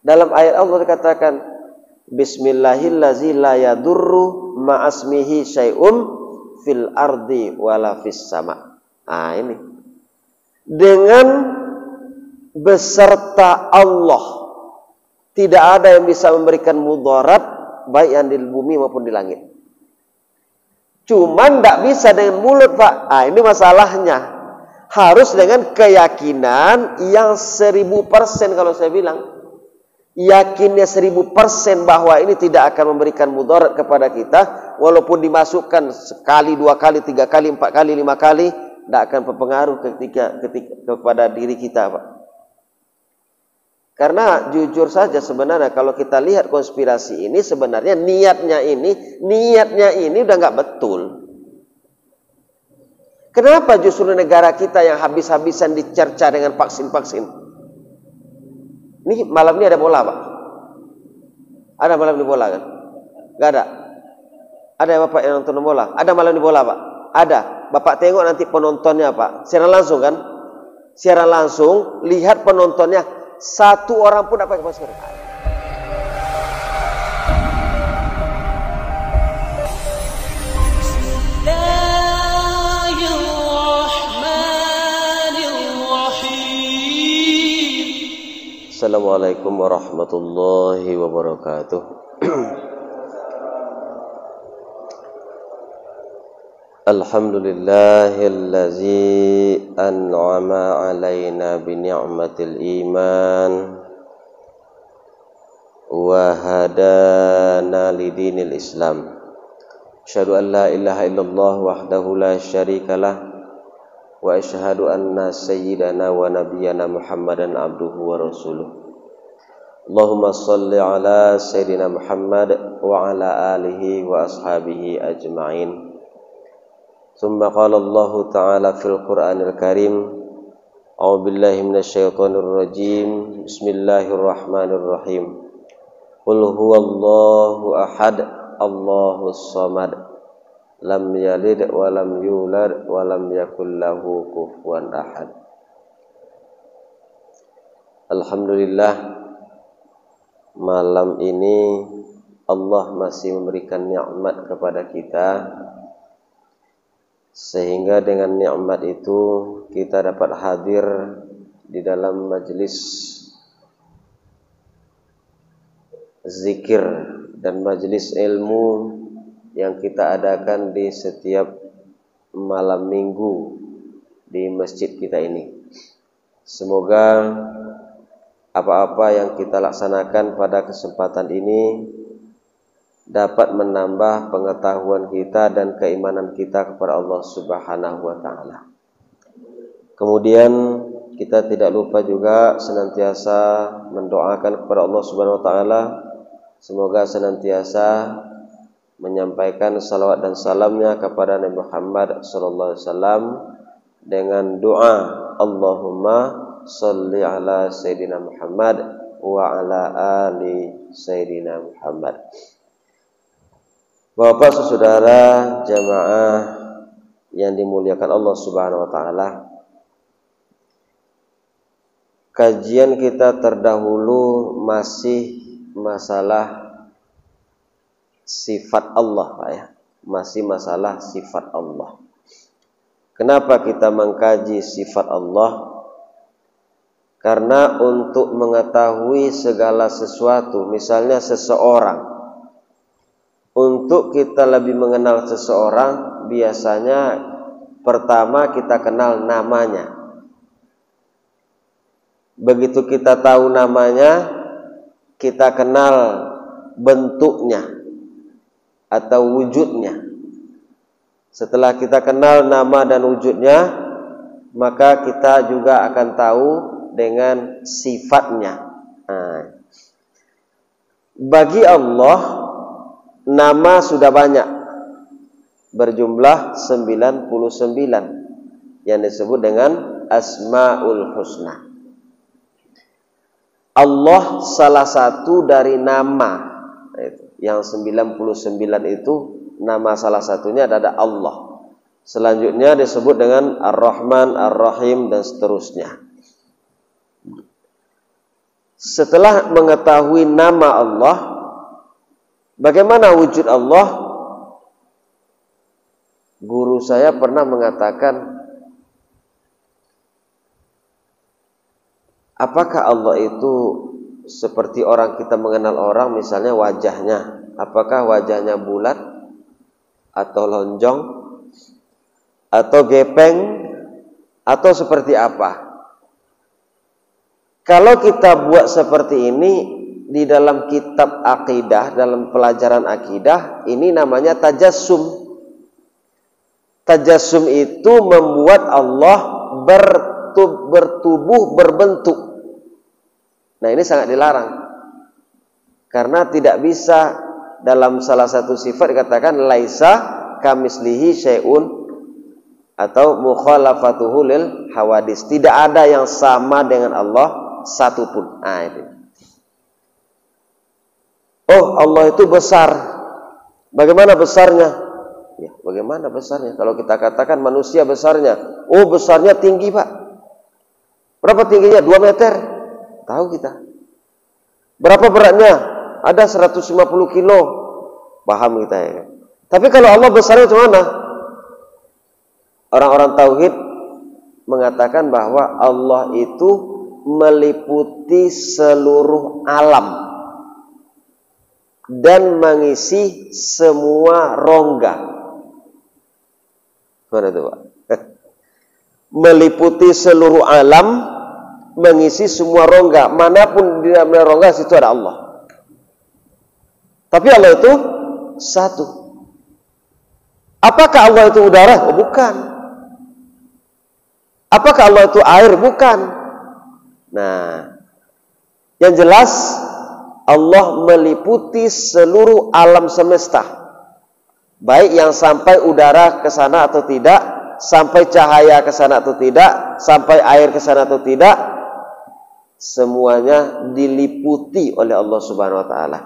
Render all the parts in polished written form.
Dalam ayat Allah dikatakan Bismillahillazi la yadurru ma'asmihi syai'um fil ardi wala fis sama. Ini. Dengan beserta Allah tidak ada yang bisa memberikan mudarat baik yang di bumi maupun di langit. Cuman tidak bisa dengan mulut, Pak. Ini masalahnya. Harus dengan keyakinan yang 1000% kalau saya bilang. Yakinnya 1000% bahwa ini tidak akan memberikan mudarat kepada kita, walaupun dimasukkan sekali, 2 kali, 3 kali, 4 kali, 5 kali, tidak akan berpengaruh ketika kepada diri kita, Pak. Karena jujur saja sebenarnya kalau kita lihat konspirasi ini, sebenarnya niatnya ini udah nggak betul. Kenapa justru negara kita yang habis-habisan dicerca dengan vaksin-vaksin? Ini malam ini ada bola, Pak. Ada malam ini bola kan? Gak ada. Ada Bapak yang nonton bola? Ada malam ini bola, Pak? Ada. Bapak tengok nanti penontonnya, Pak. Siaran langsung kan? Siaran langsung, lihat penontonnya. 1 orang pun dapat masker. Assalamualaikum warahmatullahi wabarakatuh. Alhamdulillahillazi an'ama alaina bi ni'matil iman wa hadana lidinil Islam. Asyhadu an la ilaha illallah wahdahu la syarikalah wa asyhadu anna sayyidana wa nabiyyana Muhammadan abduhu wa rasuluh. Allahumma shalli ala sayyidina Muhammad wa ala alihi wa ashabihi ajma'in. Tsumma qala Allah ta'ala fil Qur'anil Karim, a'udzu billahi minasyaitonir rajim. Bismillahirrahmanirrahim. Qul huwallahu ahad, Allahus samad. Lam yalid wa lam yulad wa lam yakul lahu kufuwan ahad. Alhamdulillah, malam ini Allah masih memberikan nikmat kepada kita, sehingga dengan nikmat itu kita dapat hadir di dalam majelis zikir dan majelis ilmu yang kita adakan di setiap malam minggu di masjid kita ini. Semoga apa-apa yang kita laksanakan pada kesempatan ini dapat menambah pengetahuan kita dan keimanan kita kepada Allah Subhanahu wa ta'ala. Kemudian kita tidak lupa juga senantiasa mendoakan kepada Allah Subhanahu wa ta'ala, semoga senantiasa menyampaikan salawat dan salamnya kepada Nabi Muhammad sallallahu alaihi wasallam dengan doa Allahumma shalli ala sayyidina Muhammad wa ala ali sayyidina Muhammad. Bapak saudara jamaah yang dimuliakan Allah Subhanahu wa taala, kajian kita terdahulu masih masalah sifat Allah, Pak ya. Masih masalah sifat Allah. Kenapa kita mengkaji sifat Allah? Karena untuk mengetahui segala sesuatu, misalnya seseorang, untuk kita lebih mengenal seseorang, biasanya pertama kita kenal namanya. Begitu kita tahu namanya, kita kenal bentuknya atau wujudnya. Setelah kita kenal nama dan wujudnya, maka kita juga akan tahu dengan sifatnya. Bagi Allah, nama sudah banyak, berjumlah 99 yang disebut dengan Asmaul Husna. Allah salah satu dari nama. Yang 99 itu nama salah satunya adalah Allah. Selanjutnya disebut dengan Ar-Rahman, Ar-Rahim dan seterusnya. setelah mengetahui nama Allah, bagaimana wujud Allah, guru saya pernah mengatakan, apakah Allah itu seperti orang kita mengenal orang, misalnya wajahnya, apakah wajahnya bulat atau lonjong atau gepeng atau seperti apa? Kalau kita buat seperti ini di dalam kitab akidah, dalam pelajaran akidah, ini namanya tajassum. Tajassum itu membuat Allah bertubuh, berbentuk. Nah, ini sangat dilarang. Karena tidak bisa dalam salah satu sifat dikatakan laisa kamislihi syai'un atau mukhalafatuhu lil hawadis. Tidak ada yang sama dengan Allah satupun. Nah, itu. Oh, Allah itu besar. Bagaimana besarnya? Ya, bagaimana besarnya? Kalau kita katakan manusia besarnya, oh besarnya tinggi, Pak. Berapa tingginya? 2 meter. Tahu kita. Berapa beratnya? Ada 150 kilo. Paham kita ya. Tapi kalau Allah besarnya bagaimana? Orang-orang tauhid mengatakan bahwa Allah itu meliputi seluruh alam dan mengisi semua rongga. Mana itu, Pak? Meliputi seluruh alam, mengisi semua rongga. Manapun di dalam rongga, situ ada Allah. Tapi Allah itu satu. Apakah Allah itu udara? Oh, bukan. Apakah Allah itu air? Bukan. Nah, yang jelas Allah meliputi seluruh alam semesta. Baik yang sampai udara ke sana atau tidak, sampai cahaya ke sana atau tidak, sampai air ke sana atau tidak, semuanya diliputi oleh Allah Subhanahu wa taala.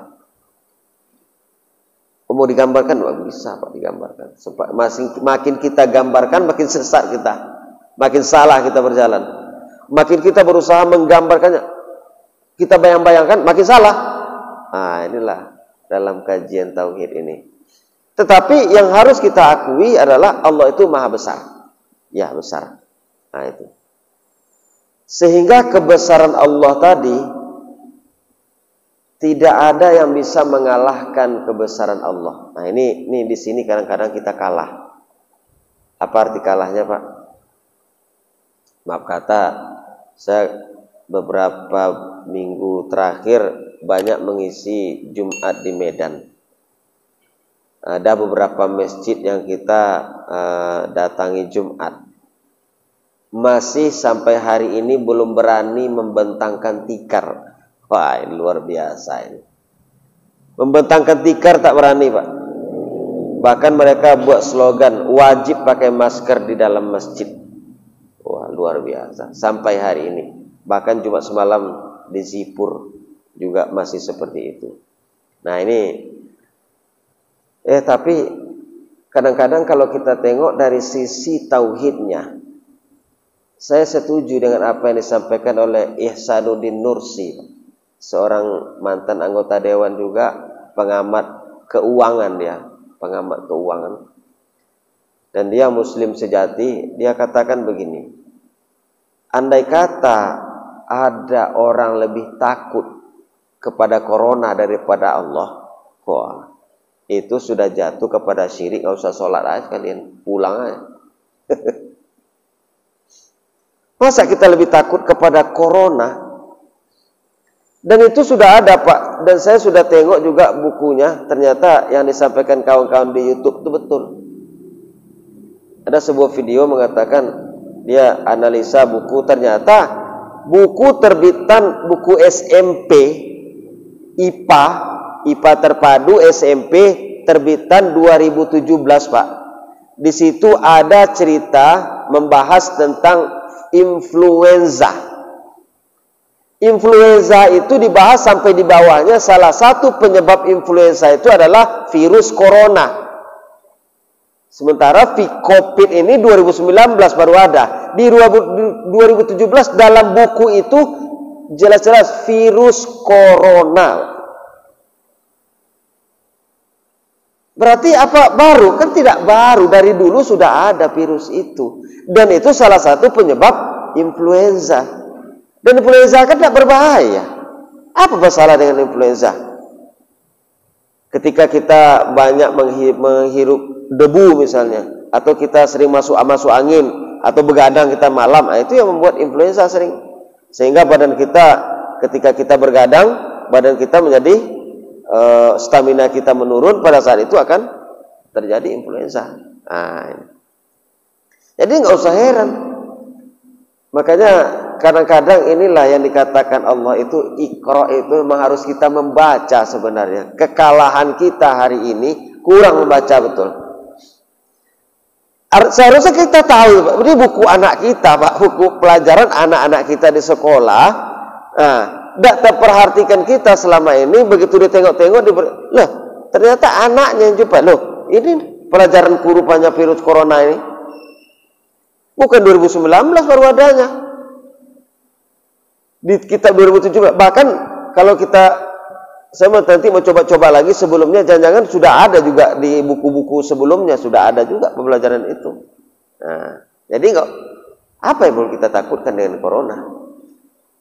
Mau digambarkan? Nggak bisa, Pak, digambarkan. Makin kita gambarkan, makin sesat kita. Makin salah kita berjalan. Makin kita berusaha menggambarkannya, kita bayang-bayangkan, makin salah. Nah, inilah dalam kajian tauhid ini. Tetapi yang harus kita akui adalah Allah itu maha besar. Ya, besar. Nah, itu. Sehingga kebesaran Allah tadi tidak ada yang bisa mengalahkan kebesaran Allah. Nah, ini di sini kadang-kadang kita kalah. Apa arti kalahnya, Pak? Maaf kata, saya beberapa minggu terakhir banyak mengisi Jumat di Medan. Ada beberapa masjid yang kita datangi Jumat. Masih sampai hari ini belum berani membentangkan tikar. Wah, ini luar biasa ini. Membentangkan tikar tak berani, Pak. Bahkan mereka buat slogan, wajib pakai masker di dalam masjid. Wah, luar biasa. Sampai hari ini. Bahkan Jumat semalam di Zipur juga masih seperti itu. Nah, ini tapi kadang-kadang kalau kita tengok dari sisi tauhidnya, saya setuju dengan apa yang disampaikan oleh Ihsanuddin Nursi, seorang mantan anggota dewan juga, pengamat keuangan dia, pengamat keuangan. Dan dia muslim sejati, dia katakan begini, andai kata ada orang lebih takut kepada corona daripada Allah, wah, itu sudah jatuh kepada syirik, gak usah sholat aja kalian, pulang aja. Masa kita lebih takut kepada corona? Dan itu sudah ada, Pak, dan saya sudah tengok juga bukunya, ternyata yang disampaikan kawan-kawan di YouTube itu betul. Ada sebuah video mengatakan dia analisa buku, ternyata buku terbitan buku SMP IPA terpadu SMP terbitan 2017, Pak. Di situ ada cerita membahas tentang influenza. Influenza itu dibahas sampai di bawahnya, salah satu penyebab influenza itu adalah virus corona. Sementara COVID ini 2019 baru ada. Di 2017 dalam buku itu jelas-jelas virus corona. Berarti apa baru? Kan tidak baru, dari dulu sudah ada virus itu. Dan itu salah satu penyebab influenza. Dan influenza kan tidak berbahaya. Apa masalah dengan influenza? Ketika kita banyak menghirup debu misalnya, atau kita sering masuk angin, atau begadang kita malam, itu yang membuat influenza sering. Sehingga badan kita, ketika kita bergadang, badan kita menjadi stamina kita menurun, pada saat itu akan terjadi influenza. Jadi nggak usah heran. Makanya kadang-kadang inilah yang dikatakan Allah itu Iqra, itu memang harus kita membaca sebenarnya. Kekalahan kita hari ini kurang membaca betul. Seharusnya kita tahu, ini buku anak kita, Pak, buku pelajaran anak-anak kita di sekolah. Tidak terperhatikan kita selama ini, begitu ditengok-tengok, loh, ternyata anaknya yang coba, loh, ini pelajaran rupanya virus corona ini. Bukan 2019 baru adanya. Di kitab 2017, bahkan kalau saya nanti mau coba-coba lagi sebelumnya, jangan-jangan sudah ada juga di buku-buku sebelumnya, sudah ada juga pembelajaran itu. Jadi apa yang perlu kita takutkan dengan corona?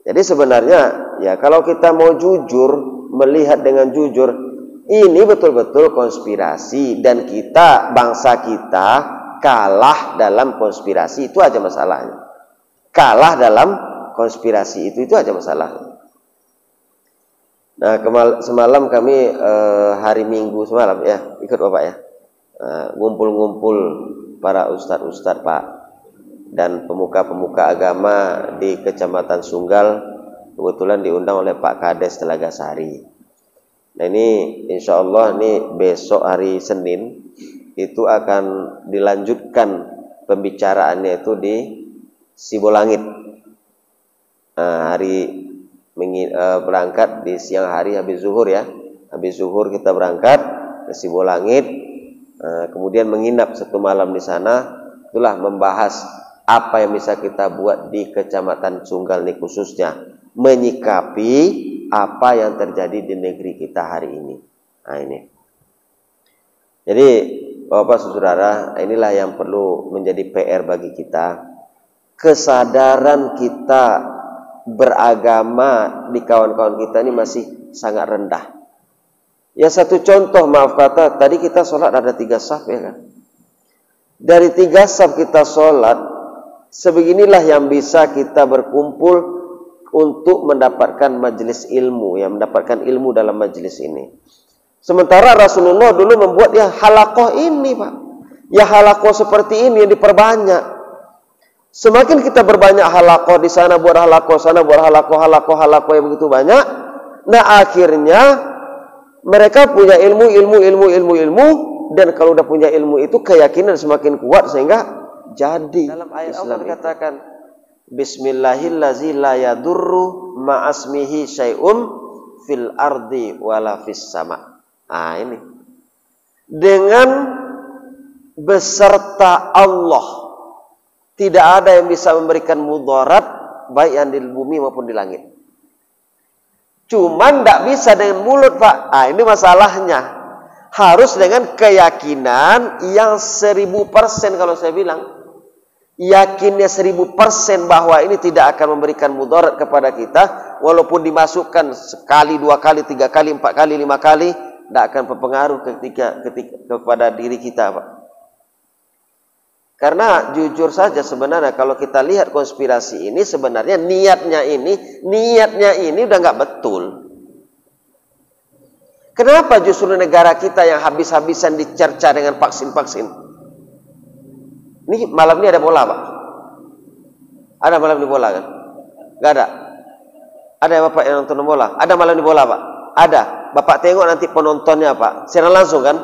Jadi sebenarnya ya kalau kita mau jujur, melihat dengan jujur, ini betul-betul konspirasi dan bangsa kita kalah dalam konspirasi, itu aja masalahnya. Kalah dalam konspirasi itu aja masalahnya. Nah, semalam kami hari Minggu semalam ya, ikut Bapak ya, ngumpul-ngumpul para ustadz-ustadz Pak dan pemuka-pemuka agama di Kecamatan Sunggal, kebetulan diundang oleh Pak Kades Telaga Sari. Nah ini insya Allah ini besok hari Senin itu akan dilanjutkan pembicaraannya itu di Sibolangit. Hari berangkat di siang hari habis zuhur ya. Habis zuhur kita berangkat ke Sibolangit, kemudian menginap 1 malam di sana. Itulah membahas apa yang bisa kita buat di Kecamatan Sunggal ini khususnya, menyikapi apa yang terjadi di negeri kita hari ini. Nah ini. Jadi Bapak Saudara, inilah yang perlu menjadi PR bagi kita. Kesadaran kita beragama di kawan-kawan kita ini masih sangat rendah. Ya satu contoh, maaf kata, tadi kita sholat ada 3 saf ya kan. Dari 3 saf kita sholat, sebeginilah yang bisa kita berkumpul untuk mendapatkan majelis ilmu, ya mendapatkan ilmu dalam majelis ini. Sementara Rasulullah dulu membuat ya halaqah ini Pak. Ya halaqah seperti ini yang diperbanyak. Semakin kita berbanyak halaqah di sana, buat halaqah sana, buat halaqah yang begitu banyak. Nah akhirnya mereka punya ilmu, dan kalau udah punya ilmu itu keyakinan semakin kuat sehingga jadi. Dalam ayat Allah dikatakan Bismillahillazi la yadurru ma'asmihi syai'um fil ardi wala fis sama. Ini dengan beserta Allah tidak ada yang bisa memberikan mudarat baik yang di bumi maupun di langit. Cuman tidak bisa dengan mulut Pak. Ini masalahnya. Harus dengan keyakinan yang 1000% kalau saya bilang. Yakinnya 1000% bahwa ini tidak akan memberikan mudarat kepada kita. Walaupun dimasukkan sekali, 2 kali, 3 kali, 4 kali, 5 kali. Tidak akan berpengaruh ketika kepada diri kita Pak. Karena jujur saja sebenarnya kalau kita lihat konspirasi ini sebenarnya niatnya ini udah nggak betul. Kenapa justru negara kita yang habis-habisan dicerca dengan vaksin-vaksin? Ini malam ini ada bola Pak? Ada malam ini bola kan? Nggak ada. Ada Bapak yang nonton bola? Ada malam ini bola Pak? Ada. Bapak tengok nanti penontonnya Pak. Siaran langsung kan?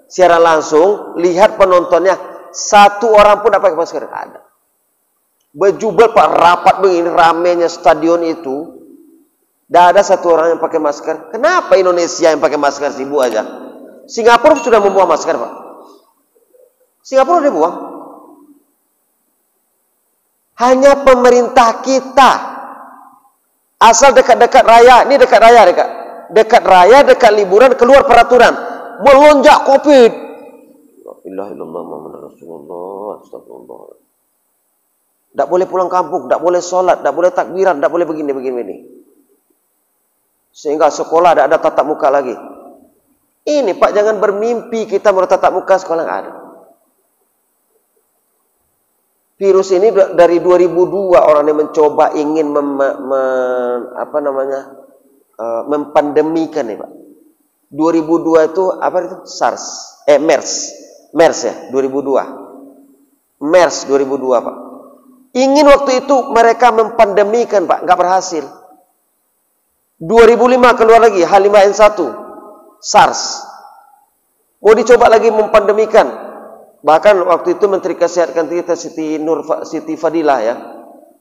Siaran langsung, lihat penontonnya. 1 orang pun tidak pakai masker. Ada. Berjubel Pak, rapat begini, ramenya stadion itu. Tidak ada 1 orang yang pakai masker. Kenapa Indonesia yang pakai masker sibuk aja? Singapura sudah membuang masker Pak. Singapura sudah buang. Hanya pemerintah kita Asal dekat-dekat raya, ini dekat raya, dekat raya, dekat liburan, keluar peraturan. Melonjak Covid. La ilaha illallah Muhammadur Rasulullah. Astagfirullah. Tak boleh pulang kampung, tak boleh sholat, tak boleh takbiran, tak boleh begini. Sehingga sekolah tak ada tatap muka lagi. Ini Pak, jangan bermimpi kita mau tatap muka sekolah, nggak ada. Virus ini dari 2002 orang yang mencoba ingin mempandemikan nih Pak. 2002 itu apa itu? MERS ya, 2002. MERS 2002 Pak. Ingin waktu itu mereka mempandemikan Pak, nggak berhasil. 2005 keluar lagi H5N1, SARS. Mau dicoba lagi mempandemikan. Bahkan waktu itu Menteri Kesehatan kita Siti Fadilah ya,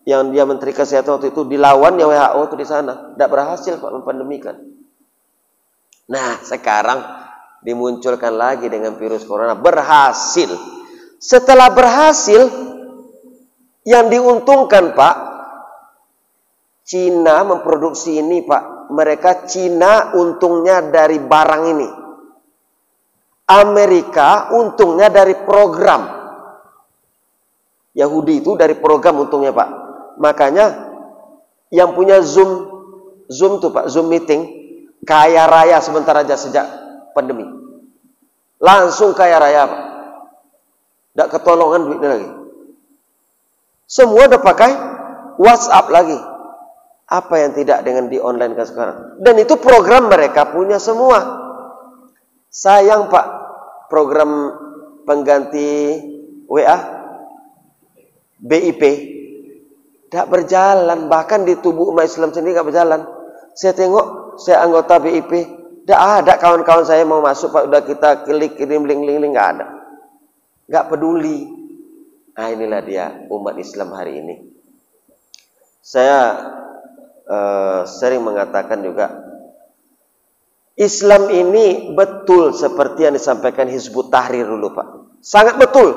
yang dia Menteri Kesehatan waktu itu dilawan ya WHO itu di sana, tidak berhasil Pak mempandemikan. Nah sekarang dimunculkan lagi dengan virus corona, berhasil. Setelah berhasil, yang diuntungkan Pak, Cina memproduksi ini Pak. Mereka Cina untungnya dari barang ini. Amerika untungnya dari program. Yahudi itu dari program untungnya Pak. Makanya yang punya Zoom tuh Pak, Zoom meeting, kaya raya sebentar aja sejak pandemi. Langsung kaya raya Pak. Tidak ketolongan duitnya lagi. Semua udah pakai WhatsApp lagi. Apa yang tidak dengan di online kan sekarang? Dan itu program mereka punya semua. Sayang Pak, program pengganti WA, BIP, tidak berjalan. Bahkan di tubuh umat Islam sendiri tidak berjalan. Saya tengok, saya anggota BIP, tidak ada kawan-kawan saya mau masuk Pak. Udah kita klik, kirim link, nggak ada. Nggak peduli. Nah inilah dia umat Islam hari ini. Saya sering mengatakan juga, Islam ini betul seperti yang disampaikan Hizbut Tahrir dulu Pak. Sangat betul.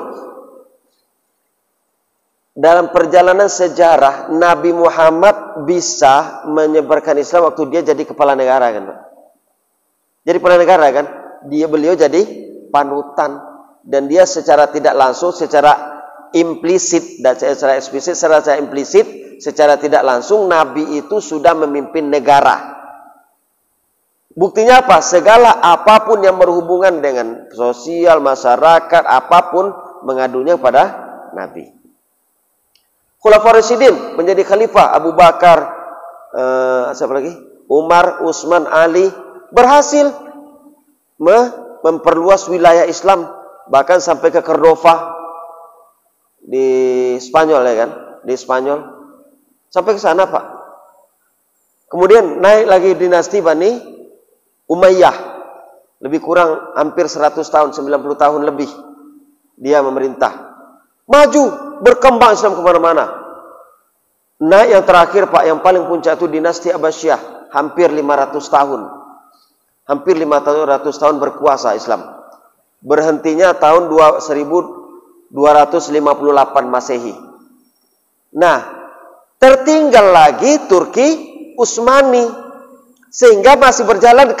Dalam perjalanan sejarah, Nabi Muhammad bisa menyebarkan Islam waktu dia jadi kepala negara kan Pak. Jadi kepala negara kan, beliau jadi panutan. Dan dia secara tidak langsung, secara implisit, dan secara eksplisit, secara implisit, secara tidak langsung, Nabi itu sudah memimpin negara. Buktinya apa? Segala apapun yang berhubungan dengan sosial, masyarakat, apapun mengadunya kepada Nabi. Khulafaur Rasyidin menjadi khalifah, Abu Bakar, siapa lagi? Umar, Utsman, Ali, berhasil memperluas wilayah Islam, bahkan sampai ke Cordova di Spanyol ya kan? Di Spanyol. Sampai ke sana Pak. Kemudian naik lagi dinasti Bani Umayyah, lebih kurang hampir 100 tahun, 90 tahun lebih dia memerintah. Maju, berkembang Islam kemana-mana. Nah yang terakhir Pak, yang paling puncak itu dinasti Abbasiyah, hampir 500 tahun. Hampir 500 tahun berkuasa Islam. Berhentinya tahun 1258 Masehi. Nah, tertinggal lagi Turki Utsmani. Sehingga masih berjalan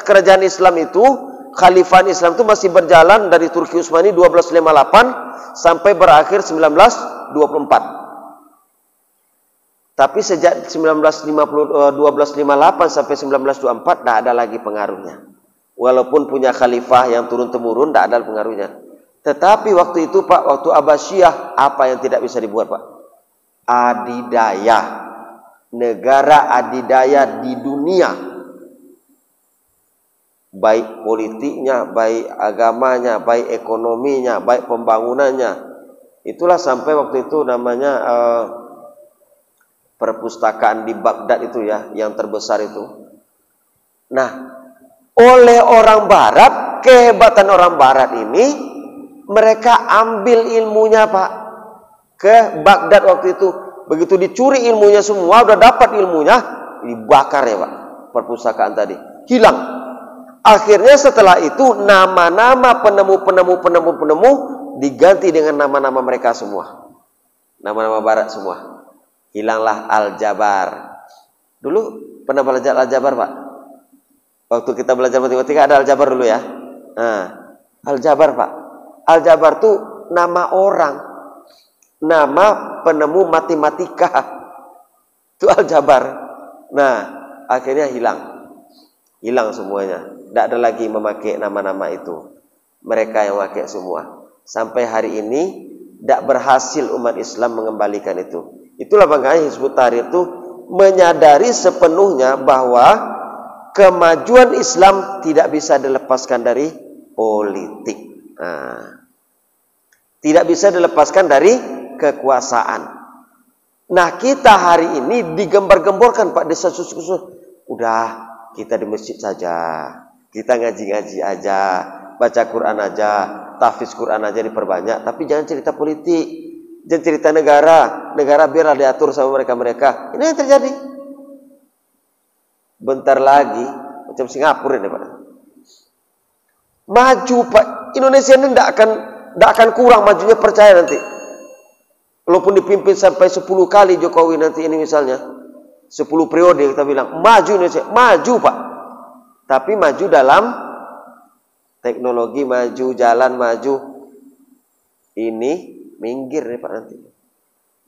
kerajaan Islam itu, khalifah Islam itu masih berjalan dari Turki Utsmani 1258 sampai berakhir 1924. Tapi sejak 1258 sampai 1924 tidak ada lagi pengaruhnya. Walaupun punya khalifah yang turun-temurun, tidak ada pengaruhnya. Tetapi waktu itu Pak, waktu Abbasiyah, apa yang tidak bisa dibuat Pak? Adidaya. Negara adidaya di dunia, baik politiknya, baik agamanya, baik ekonominya, baik pembangunannya. Itulah sampai waktu itu namanya perpustakaan di Baghdad itu ya, yang terbesar itu. Nah, oleh orang Barat, kehebatan orang Barat ini, mereka ambil ilmunya Pak ke Baghdad waktu itu. Begitu dicuri ilmunya semua, udah dapat ilmunya, dibakar ya Pak, perpustakaan tadi. Hilang. Akhirnya setelah itu, nama-nama penemu diganti dengan nama-nama mereka semua. Nama-nama Barat semua. Hilanglah Al-Jabar. Dulu pernah belajar aljabar, Pak? Waktu kita belajar matematika ada aljabar dulu ya. Nah, aljabar, Pak. Aljabar tuh nama orang, nama penemu matematika. Itu aljabar. Nah, akhirnya hilang semuanya. Tidak ada lagi memakai nama-nama itu. Mereka yang memakai semua. Sampai hari ini tidak berhasil umat Islam mengembalikan itu. Itulah makanya Hizbut Tahrir itu menyadari sepenuhnya bahwa kemajuan Islam tidak bisa dilepaskan dari politik. Nah, tidak bisa dilepaskan dari kekuasaan. Nah, kita hari ini digembar-gemborkan Pak desa susu. Udah, kita di masjid saja. Kita ngaji-ngaji aja, baca Quran aja, tahfiz Quran aja diperbanyak, tapi jangan cerita politik. Jangan cerita negara biarlah diatur sama mereka-mereka. Ini yang terjadi. Bentar lagi macam Singapura ini Pak. Maju Pak. Indonesia ini tidak akan kurang majunya, percaya nanti. Walaupun dipimpin sampai 10 kali Jokowi nanti ini misalnya, 10 periode kita bilang maju Indonesia, maju Pak. Tapi maju dalam teknologi, maju jalan, maju ini minggir nih Pak nanti.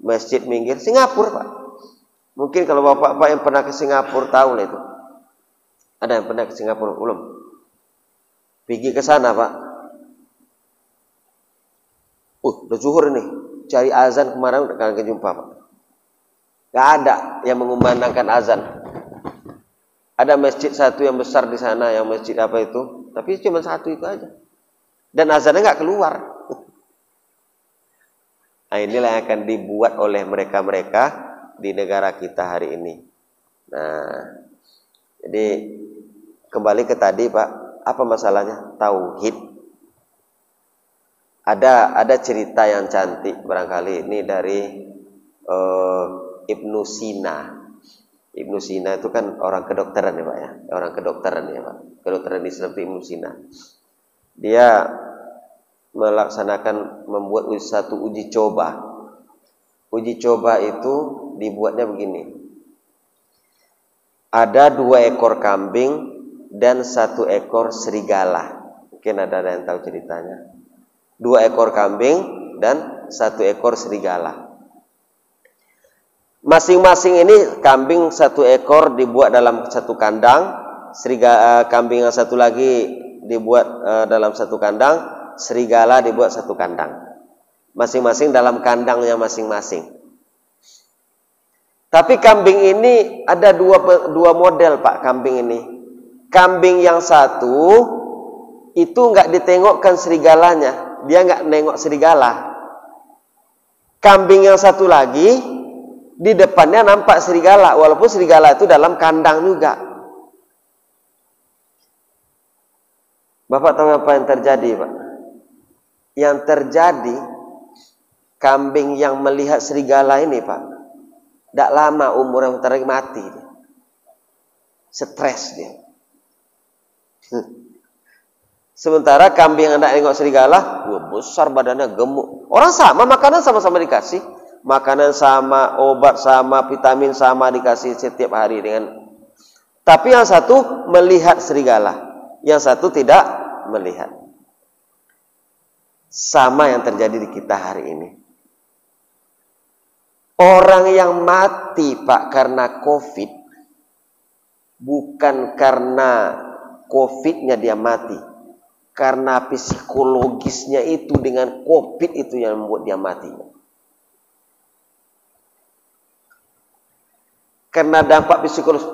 Masjid minggir, Singapura Pak. Mungkin kalau bapak-bapak yang pernah ke Singapura tahu lah itu. Ada yang pernah ke Singapura belum? Pergi ke sana Pak. Udah zuhur ini. Cari azan kemarin udah kagak jumpa Pak. Gak ada yang mengumandangkan azan. Ada masjid satu yang besar di sana, yang masjid apa itu? Tapi cuma satu itu aja. Dan azannya nggak keluar. Nah, inilah yang akan dibuat oleh mereka-mereka di negara kita hari ini. Nah, jadi kembali ke tadi Pak, apa masalahnya? Tauhid. Ada cerita yang cantik barangkali ini dari Ibnu Sina. Ibnu Sina itu kan orang kedokteran ya Pak ya, orang kedokteran ya Pak, kedokteran Islam itu Ibnu Sina. Dia membuat satu uji coba. Uji coba itu dibuatnya begini. Ada 2 ekor kambing dan 1 ekor serigala. Mungkin ada yang tahu ceritanya. 2 ekor kambing dan 1 ekor serigala. Masing-masing ini kambing 1 ekor dibuat dalam 1 kandang, kambing yang satu lagi dibuat dalam 1 kandang, serigala dibuat 1 kandang. Masing-masing dalam kandangnya masing-masing. Tapi kambing ini ada dua model Pak, kambing ini. Kambing yang satu itu nggak ditengokkan serigalanya, dia nggak nengok serigala. Kambing yang satu lagi di depannya nampak serigala, walaupun serigala itu dalam kandang juga. Bapak tahu apa yang terjadi Pak? Yang terjadi, kambing yang melihat serigala ini Pak, tidak lama umur yang terakhir mati. Stres dia. Sementara kambing yang tidak nengok serigala, besar badannya, gemuk. Orang sama, makanan sama-sama dikasih. Makanan sama, obat sama, vitamin sama dikasih setiap hari dengan. Tapi yang satu melihat serigala, yang satu tidak melihat. Sama yang terjadi di kita hari ini. Orang yang mati Pak karena COVID, bukan karena COVID-nya dia mati, karena psikologisnya itu dengan COVID itu yang membuat dia mati. Karena dampak psikologis,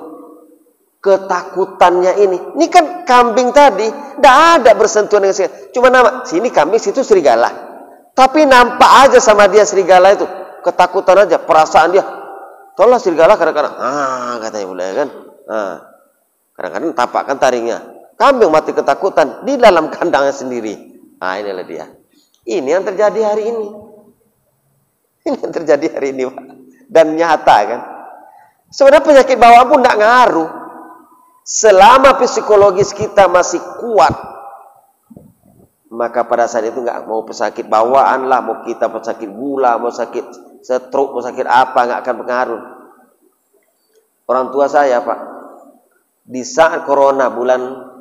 ketakutannya ini. Ini kan kambing tadi, tidak ada bersentuhan dengan serigala. Cuma nama, sini kambing, situ serigala. Tapi nampak aja sama dia serigala itu. Ketakutan aja, perasaan dia. Tolong serigala kadang-kadang, katanya boleh kan. Kadang-kadang tapakkan taringnya. Kambing mati ketakutan di dalam kandangnya sendiri. Inilah dia. Ini yang terjadi hari ini. Ini yang terjadi hari ini Pak. Dan nyata kan. Sebenarnya penyakit bawaan pun tidak ngaruh. Selama psikologis kita masih kuat, maka pada saat itu nggak mau pesakit bawaan lah, mau kita pesakit gula, mau sakit stroke, mau sakit apa, nggak akan pengaruh. Orang tua saya, Pak, di saat corona bulan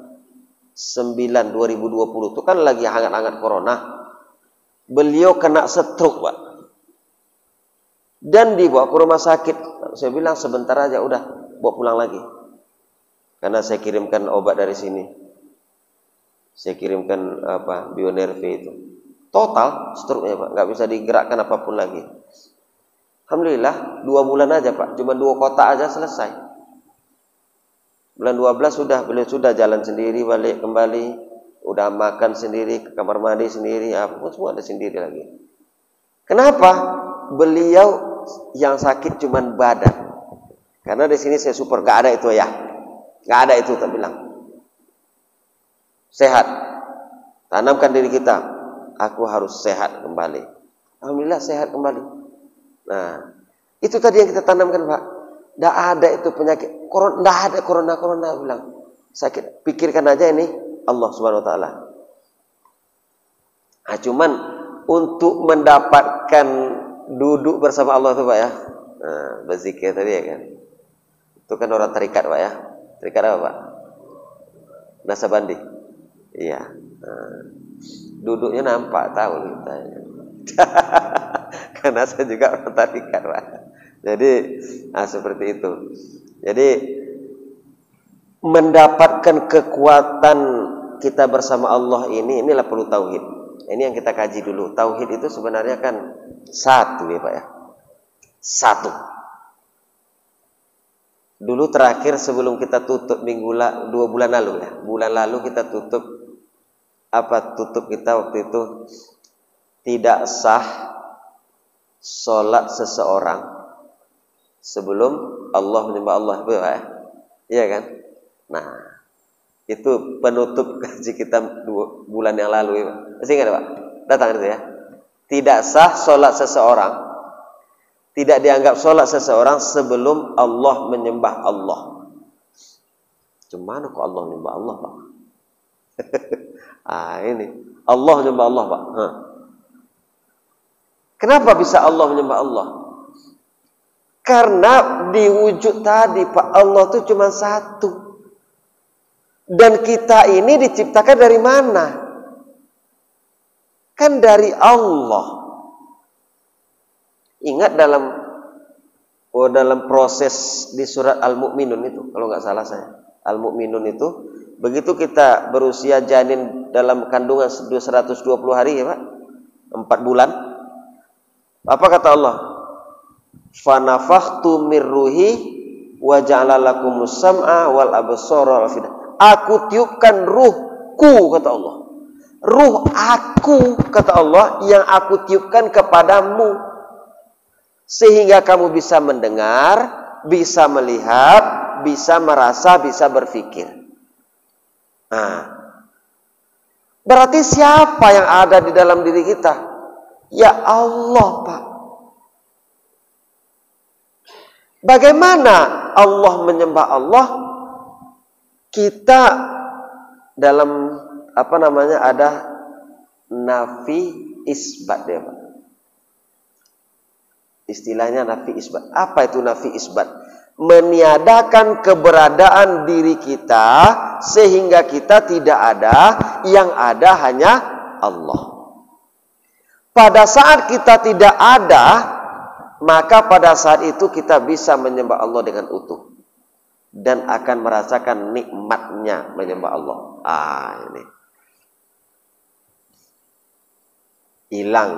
9 2020 itu kan lagi hangat-hangat corona. Beliau kena stroke, Pak. Dan dibawa ke rumah sakit. Saya bilang sebentar aja, udah bawa pulang lagi. Karena saya kirimkan obat dari sini. Saya kirimkan Bionerve itu. Total stroke-nya, Pak, nggak bisa digerakkan apapun lagi. Alhamdulillah 2 bulan aja, Pak, cuma 2 kotak aja selesai. Bulan 12 beliau sudah jalan sendiri, balik kembali, udah makan sendiri, ke kamar mandi sendiri, apa semua ada sendiri lagi. Kenapa? Beliau yang sakit cuma badan. Karena di sini saya super, nggak ada itu ya, nggak ada itu, tak bilang. Sehat, tanamkan diri kita, aku harus sehat kembali. Alhamdulillah sehat kembali. Nah, itu tadi yang kita tanamkan, Pak. Tidak ada itu penyakit corona, tidak ada corona bilang sakit. Pikirkan aja ini Allah Subhanahu Wa Taala. Nah, cuman untuk mendapatkan duduk bersama Allah itu, Pak ya. Nah, berzikir tadi ya kan. Itu kan orang terikat, Pak ya. Terikat apa, Pak? Nasabandi. Iya. Nah, duduknya nampak tahu kita. Karena saya juga orang terikat, Pak. Jadi, seperti itu. Jadi, mendapatkan kekuatan kita bersama Allah inilah perlu tauhid. Ini yang kita kaji dulu. Tauhid itu sebenarnya kan satu ya, Pak ya. Satu. Dulu terakhir sebelum kita tutup 2 bulan lalu ya. Bulan lalu kita tutup kita waktu itu tidak sah sholat seseorang sebelum Allah menyembah Allah, Pak ya. Iya kan? Nah, itu penutup kaji kita 2 bulan yang lalu ya. Masih ingat, Pak? Datang itu ya. Tidak sah sholat seseorang, tidak dianggap sholat seseorang sebelum Allah menyembah Allah. Cuman kok Allah menyembah Allah, Pak? Ini Allah menyembah Allah, Pak. Kenapa bisa Allah menyembah Allah? Karena di wujud tadi, Pak, Allah itu cuma satu. Dan kita ini diciptakan dari mana? Kan dari Allah. Ingat dalam proses di surat Al-Mu'minun itu, kalau nggak salah saya, Al-Mu'minun itu, begitu kita berusia janin dalam kandungan 120 hari ya, Pak, 4 bulan. Apa kata Allah? Fanafakhtu mir ruhi wa ja'ala lakumus sam'a wal absara wal afida. Aku tiupkan ruhku, kata Allah. Ruh aku, kata Allah, yang aku tiupkan kepadamu. Sehingga kamu bisa mendengar, bisa melihat, bisa merasa, bisa berpikir. Nah, berarti siapa yang ada di dalam diri kita? Ya Allah, Pak. Bagaimana Allah menyembah Allah? Kita dalam ada nafi isbat ya, Pak. Istilahnya nafi isbat. Apa itu nafi isbat? Meniadakan keberadaan diri kita sehingga kita tidak ada, yang ada hanya Allah. Pada saat kita tidak ada, maka pada saat itu kita bisa menyembah Allah dengan utuh dan akan merasakan nikmatnya menyembah Allah. Ini hilang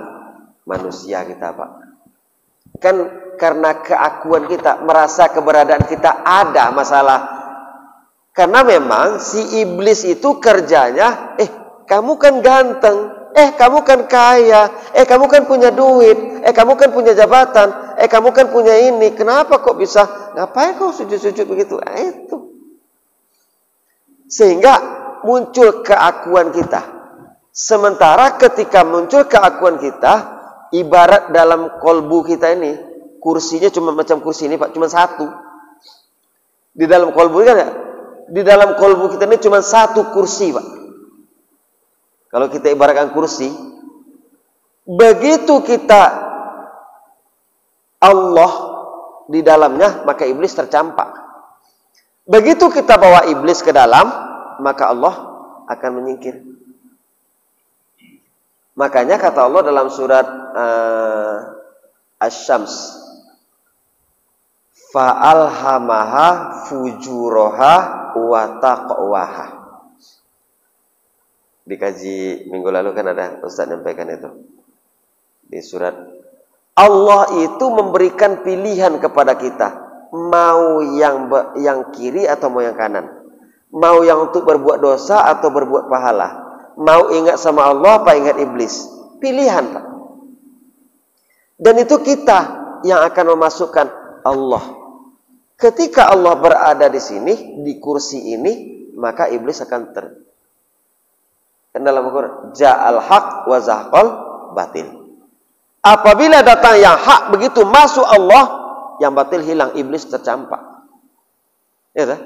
manusia kita, Pak. Kan karena keakuan kita, merasa keberadaan kita ada masalah. Karena memang si iblis itu kerjanya, kamu kan ganteng, kamu kan kaya, kamu kan punya duit, kamu kan punya jabatan, kamu kan punya ini. Kenapa kok bisa? Ngapain kau sujud-sujud begitu? Itu. Sehingga muncul keakuan kita. Sementara ketika muncul keakuan kita, ibarat dalam kolbu kita ini, kursinya cuma macam kursi ini, Pak, cuma satu. Di dalam kolbu kan ya? Di dalam kolbu kita ini cuma satu kursi, Pak. Kalau kita ibaratkan kursi, begitu kita Allah di dalamnya, maka iblis tercampak. Begitu kita bawa iblis ke dalam, maka Allah akan menyingkir. Makanya kata Allah dalam surat Asy-Syams, fa'alhamaha fujuraha wa taqwaha. Dikaji minggu lalu kan ada Ustaz nyampaikan itu. Di surat, Allah itu memberikan pilihan kepada kita, mau yang kiri atau mau yang kanan, mau yang untuk berbuat dosa atau berbuat pahala, mau ingat sama Allah apa ingat iblis. Pilihan, Pak. Dan itu kita yang akan memasukkan Allah. Ketika Allah berada di sini, di kursi ini, maka iblis akan dalam Al-Quran, ja'al haq wa zahqal batil. Apabila datang yang hak, begitu masuk Allah, yang batil hilang, iblis tercampak. Ya tak?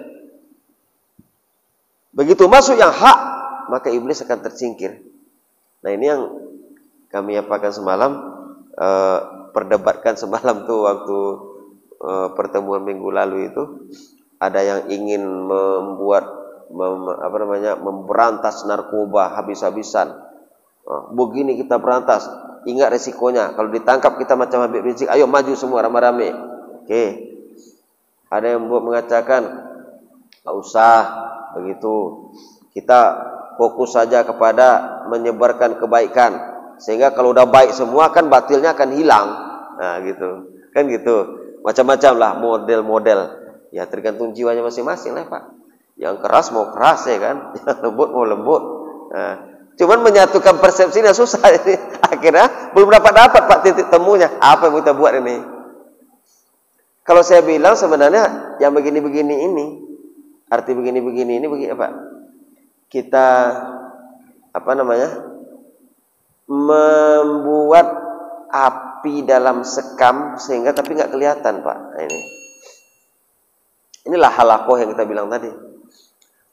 Begitu masuk yang hak, maka iblis akan tersingkir. Nah, ini yang kami apakan semalam, perdebatkan semalam tuh waktu pertemuan minggu lalu itu. Ada yang ingin memberantas narkoba habis-habisan. Begini kita berantas, ingat resikonya. Kalau ditangkap kita macam Habib Rizik, ayo maju semua rame-rame. Oke. Ada yang mengatakan, tak usah begitu. Kita fokus saja kepada menyebarkan kebaikan. Sehingga kalau udah baik semua kan batilnya akan hilang. Nah gitu. Kan gitu. Macam-macam lah model-model. Ya tergantung jiwanya masing-masing lah Pak. Yang keras mau keras ya kan. Yang lembut mau lembut. Nah, cuman menyatukan persepsinya susah ini. Akhirnya belum dapat Pak titik temunya. Apa yang kita buat ini? Kalau saya bilang sebenarnya yang begini-begini ini, arti begini-begini ini begini apa? Kita membuat api dalam sekam sehingga tapi nggak kelihatan Pak. Nah, inilah halakoh yang kita bilang tadi.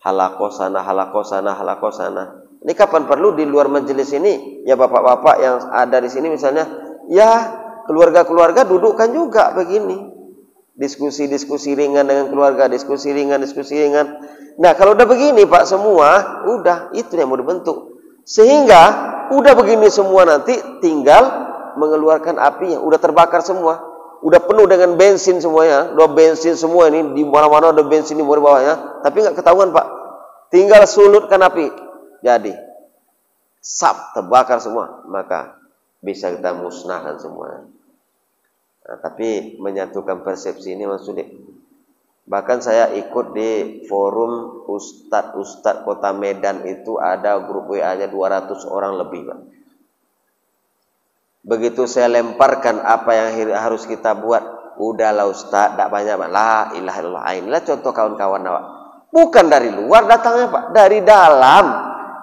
Halakoh sana, halakoh sana, halakoh sana. Ini kapan perlu di luar majelis ini, ya bapak-bapak yang ada di sini misalnya, ya keluarga-keluarga dudukkan juga begini. Diskusi-diskusi ringan dengan keluarga, diskusi ringan. Nah, kalau udah begini Pak semua, udah itu yang mau dibentuk. Sehingga udah begini semua nanti tinggal mengeluarkan apinya, udah terbakar semua. Udah penuh dengan bensin semuanya, udah bensin semua ini di mana-mana ada bensin di bawahnya, tapi nggak ketahuan Pak. Tinggal sulutkan api, jadi terbakar semua, maka bisa kita musnahkan semua. Nah, tapi menyatukan persepsi ini memang sulit. Bahkan saya ikut di forum Ustadz Kota Medan itu ada grup WA-nya 200 orang lebih Pak. Begitu saya lemparkan apa yang harus kita buat, udahlah Ustaz, tidak banyak Pak. La ilaha illallah. Inilah contoh kawan-kawan Pak. Bukan dari luar datangnya Pak, dari dalam,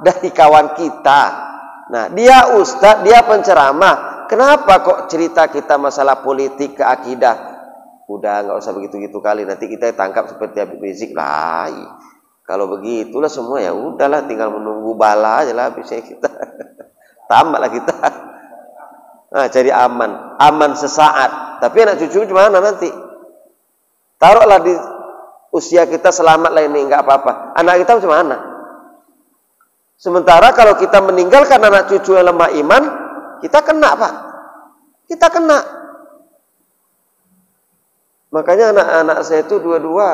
dari kawan kita. Nah, dia Ustaz, dia penceramah. Kenapa kok cerita kita masalah politik ke akidah? Udah nggak usah begitu-gitu kali. Nanti kita tangkap seperti Habib Rizik lah. Kalau begitulah semua ya udahlah, tinggal menunggu bala aja lah habisnya kita. Tamatlah kita. Nah, jadi aman sesaat. Tapi anak cucu gimana nanti? Taruhlah di usia kita selamat lah ini, nggak apa-apa. Anak kita macam mana? Sementara kalau kita meninggalkan anak cucu yang lemah iman, kita kena Pak. Kita kena. Makanya anak-anak saya itu dua-dua,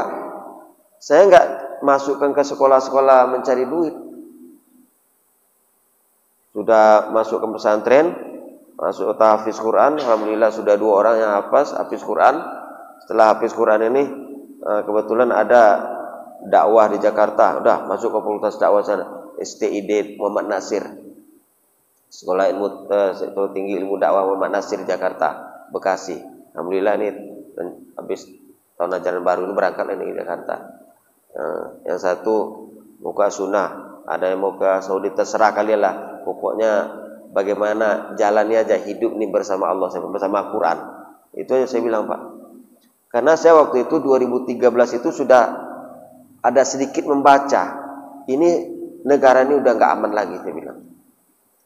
saya nggak masukkan ke sekolah-sekolah mencari duit. Sudah masuk ke pesantren, masuk tahfiz Quran, alhamdulillah sudah 2 orang yang hafiz Quran. Setelah hafiz Quran ini kebetulan ada dakwah di Jakarta, udah masuk ke fakultas dakwah sana, STID Muhammad Nasir, Sekolah Ilmu Tinggi Ilmu Dakwah Muhammad Nasir Jakarta, Bekasi. Alhamdulillah ini habis tahun ajaran baru ini berangkat ini ke Jakarta. Yang satu mau ke Sunnah, ada yang mau ke Saudi, terserah kalian lah. Pokoknya bagaimana jalannya aja hidup ini bersama Allah, bersama Quran. Itu yang saya bilang Pak. Karena saya waktu itu 2013 itu sudah ada sedikit membaca. Ini negara ini udah nggak aman lagi saya bilang.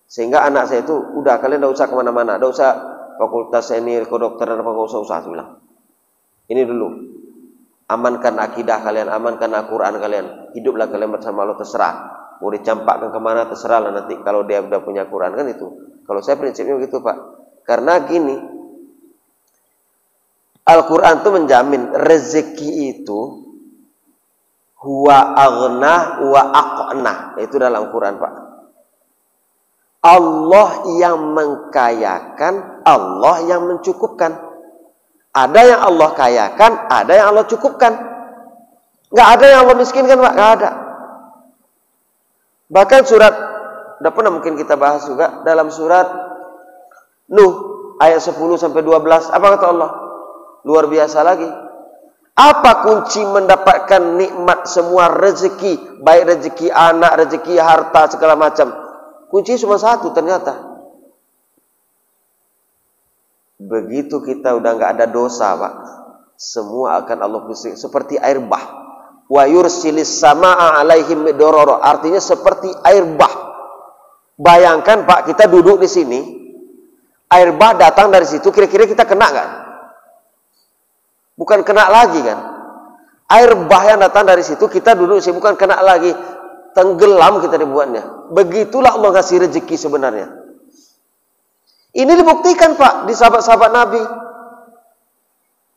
Sehingga anak saya itu udah kalian nggak usah kemana-mana, nggak usah fakultas ini kedokteran apa nggak usah saya bilang. Ini dulu. Amankan akidah kalian, amankan Al-Quran kalian. Hiduplah kalian bersama Allah, terserah. Mau dicampakkan kemana terserah lah nanti. Kalau dia sudah punya Quran kan itu. Kalau saya prinsipnya begitu Pak. Karena gini, Al-Quran itu menjamin rezeki itu huwa aghnah wa aqnah. Itu dalam Quran Pak. Allah yang mengkayakan, Allah yang mencukupkan. Ada yang Allah kayakan, ada yang Allah cukupkan. Nggak ada yang Allah miskinkan Pak, nggak ada. Bahkan surat, udah pernah mungkin kita bahas juga, dalam surat Nuh ayat 10 sampai 12, apa kata Allah? Luar biasa lagi. Apa kunci mendapatkan nikmat semua rezeki, baik rezeki anak, rezeki harta, segala macam? Kunci cuma satu ternyata. Begitu kita udah nggak ada dosa Pak, semua akan Allah pusing seperti air bah. Wa yursilis samaa alaihim midororo, artinya seperti air bah. Bayangkan Pak, kita duduk di sini, air bah datang dari situ, kira-kira kita kena nggak? Bukan kena lagi kan? Air bah yang datang dari situ, kita duduk di sini, bukan kena lagi, tenggelam kita dibuatnya. Begitulah Allah ngasih rezeki sebenarnya. Ini dibuktikan Pak di sahabat-sahabat Nabi.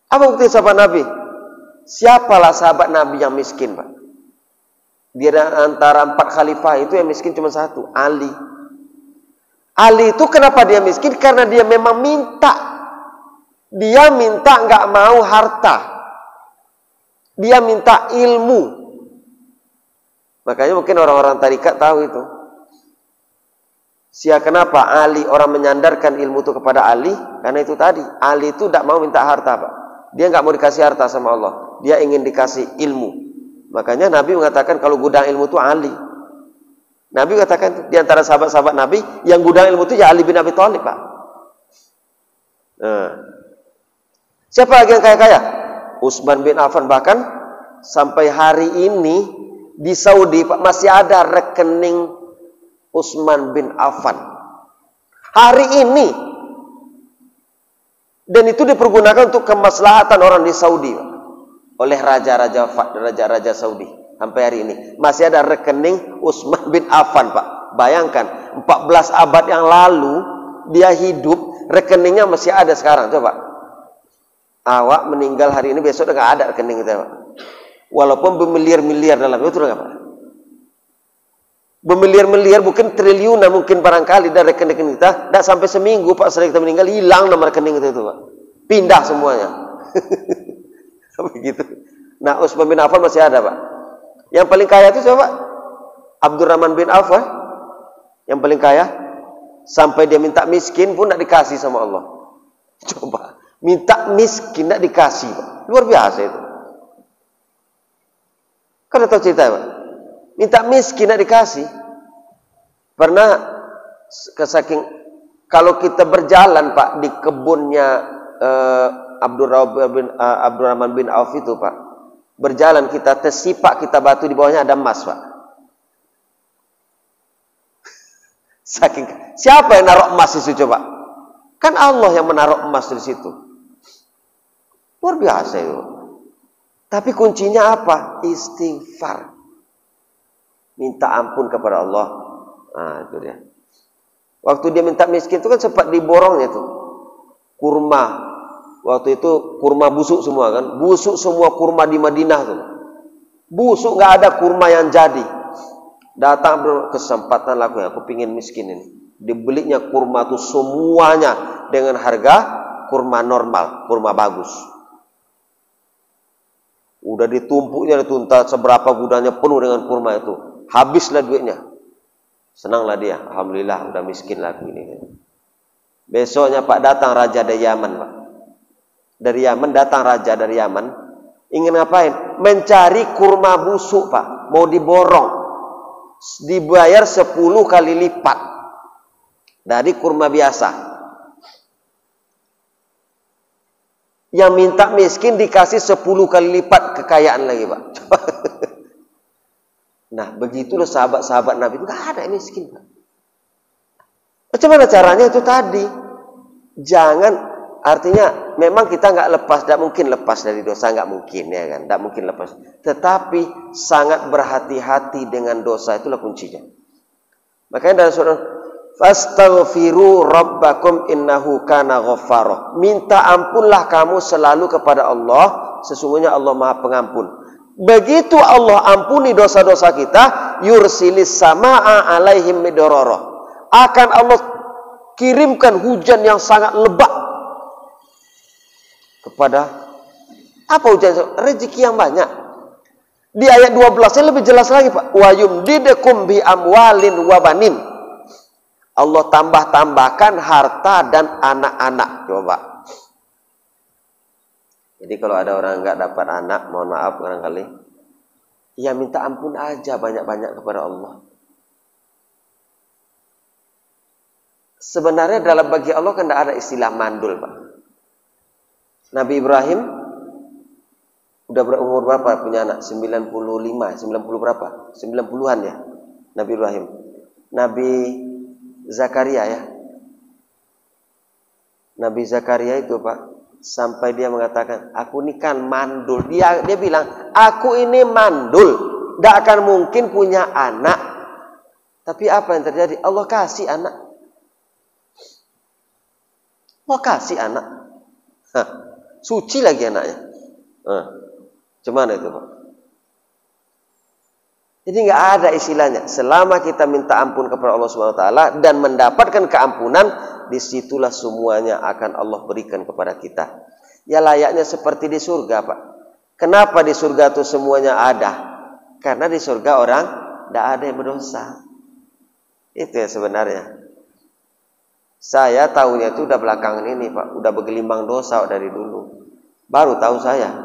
Apa bukti sahabat Nabi? Siapalah sahabat Nabi yang miskin Pak? Di antara 4 khalifah itu yang miskin cuma satu, Ali. Ali itu kenapa dia miskin? Karena dia memang minta. Dia minta nggak mau harta. Dia minta ilmu. Makanya mungkin orang-orang tarikat tahu itu. Kenapa Ali orang menyandarkan ilmu itu kepada Ali? Karena itu tadi, Ali itu tidak mau minta harta Pak. Dia nggak mau dikasih harta sama Allah. Dia ingin dikasih ilmu. Makanya Nabi mengatakan kalau gudang ilmu itu Ali. Nabi katakan di antara sahabat-sahabat Nabi yang gudang ilmu itu ya Ali bin Abi Thalib Pak. Nah, siapa lagi yang kaya-kaya? Utsman bin Affan. Bahkan sampai hari ini di Saudi Pak masih ada rekening Utsman bin Affan. Hari ini. Dan itu dipergunakan untuk kemaslahatan orang di Saudi Pak. Oleh raja-raja Saudi. Sampai hari ini masih ada rekening Utsman bin Affan Pak. Bayangkan 14 abad yang lalu dia hidup, rekeningnya masih ada sekarang. Coba awak meninggal hari ini, besok udah nggak ada rekening itu Pak. Walaupun bermiliar-miliar dalam itu udah nggak Pak. Bermiliar-miliar, mungkin triliunan mungkin barangkali dari rekening kita, tidak sampai seminggu Pak setelah kita meninggal hilang nomor rekening itu Pak. Pindah semuanya. Begitu. Nah, Utsman bin Affan masih ada Pak. Yang paling kaya itu siapa? Abdurrahman bin Auf. Yang paling kaya. Sampai dia minta miskin pun tidak dikasih sama Allah. Coba. Minta miskin tidak dikasih Pak. Luar biasa itu. Kan tahu cerita Pak? Minta miskin tidak dikasih. Pernah saking kalau kita berjalan Pak di kebunnya Abdurrahman bin Auf itu Pak, berjalan kita tersipak kita batu di bawahnya ada emas Pak. Saking siapa yang naruh emas di situ coba? Kan Allah yang menaruh emas di situ. Luar biasa itu. Tapi kuncinya apa? Istighfar. Minta ampun kepada Allah. Nah, itu dia. Waktu dia minta miskin itu kan sempat diborongnya tuh. Kurma. Waktu itu kurma busuk semua kan. Busuk semua kurma di Madinah tuh. Busuk, nggak ada kurma yang jadi. Datang kesempatan laku, aku pingin miskin ini. Dibelinya kurma tuh semuanya dengan harga kurma normal, kurma bagus. Udah ditumpuknya, dituntas seberapa gudangnya penuh dengan kurma itu. Habislah duitnya. Senanglah dia. Alhamdulillah udah miskin lagi ini. Besoknya Pak datang raja dari Yaman Pak. Dari Yaman datang raja dari Yaman. Ingin ngapain? Mencari kurma busuk Pak. Mau diborong. Dibayar 10 kali lipat dari kurma biasa. Yang minta miskin dikasih 10 kali lipat kekayaan lagi Pak. Nah, begitulah sahabat-sahabat Nabi itu gak ada yang miskin Pak. Macam mana caranya itu tadi? Jangan, artinya memang kita nggak lepas, tidak mungkin lepas dari dosa, nggak mungkin ya kan, tidak mungkin lepas. Tetapi sangat berhati-hati dengan dosa, itulah kuncinya. Makanya dalam surah fastaghfiru rabbakum innahu kana ghaffara. Minta ampunlah kamu selalu kepada Allah, sesungguhnya Allah Maha Pengampun. Begitu Allah ampuni dosa-dosa kita, yursilis samaa alaihim midrara. Akan Allah kirimkan hujan yang sangat lebat kepada apa hujan? Rezeki yang banyak. Di ayat 12-nya lebih jelas lagi, Pak. Wa yumdidukum bi amwalin wa banin. Allah tambahkan harta dan anak-anak. Coba. Jadi kalau ada orang enggak dapat anak, mohon maaf barangkali, ya minta ampun aja banyak-banyak kepada Allah. Sebenarnya dalam bagi Allah kan tidak ada istilah mandul, Pak. Nabi Ibrahim udah berumur berapa punya anak? 95, 90 berapa? 90-an ya. Nabi Ibrahim. Nabi Zakaria ya. Nabi Zakaria itu, Pak, sampai dia mengatakan, aku ini kan mandul. Dia bilang, aku ini mandul, tidak akan mungkin punya anak. Tapi apa yang terjadi? Allah kasih anak. Allah kasih anak. Hah, suci lagi anaknya. Cuman itu, Pak. Jadi nggak ada istilahnya. Selama kita minta ampun kepada Allah Subhanahu Wa Taala dan mendapatkan keampunan, disitulah semuanya akan Allah berikan kepada kita. Ya layaknya seperti di surga, Pak. Kenapa di surga itu semuanya ada? Karena di surga orang tidak ada yang berdosa. Itu ya sebenarnya. Saya tahunya itu udah belakangan ini, Pak. Udah bergelimbang dosa dari dulu. Baru tahu saya.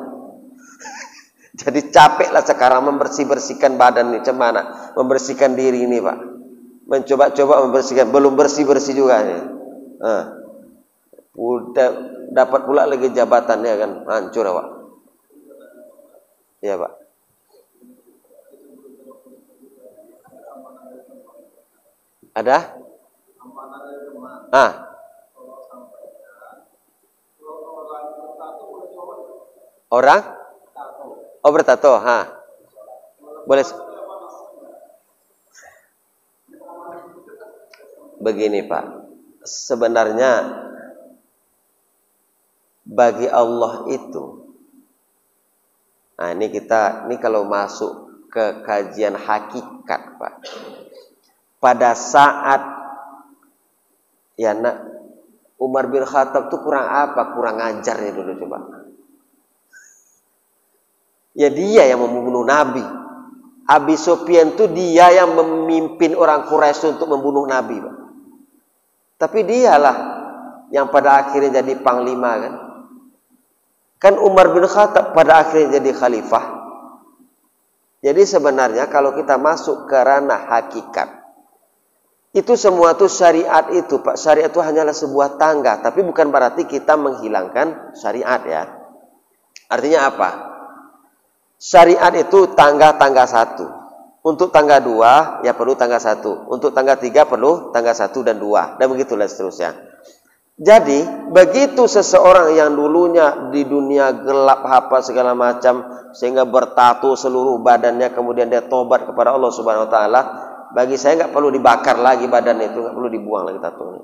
Jadi capeklah sekarang membersihkan badan ini, cemana? Membersihkan diri ini, Pak. Mencoba-coba membersihkan, belum bersih-bersih juga nih. Udah dapat pula lagi jabatan ya kan, hancur, Pak. Iya, Pak. Ada? Orang? Oh, bertato, boleh. Begini, Pak. Sebenarnya bagi Allah itu, ini kalau masuk ke kajian hakikat, Pak. Pada saat Umar bin Khattab itu kurang apa? Kurang ajarnya dulu coba. Ya dia yang membunuh Nabi. Abi Sufyan itu dia yang memimpin orang Quraisy untuk membunuh Nabi, Pak. Tapi dialah yang pada akhirnya jadi panglima kan. Kan Umar bin Khattab pada akhirnya jadi khalifah. Jadi sebenarnya kalau kita masuk ke ranah hakikat, itu semua itu syariat itu, Pak. Syariat itu hanyalah sebuah tangga, tapi bukan berarti kita menghilangkan syariat ya. Artinya apa? Syariat itu tangga-tangga 1. Untuk tangga 2 ya perlu tangga 1. Untuk tangga 3 perlu tangga 1 dan 2. Dan begitulah seterusnya. Jadi begitu seseorang yang dulunya di dunia gelap apa segala macam sehingga bertato seluruh badannya, kemudian dia tobat kepada Allah Subhanahu Wa Taala, bagi saya nggak perlu dibakar lagi badannya itu, nggak perlu dibuang lagi tatonya.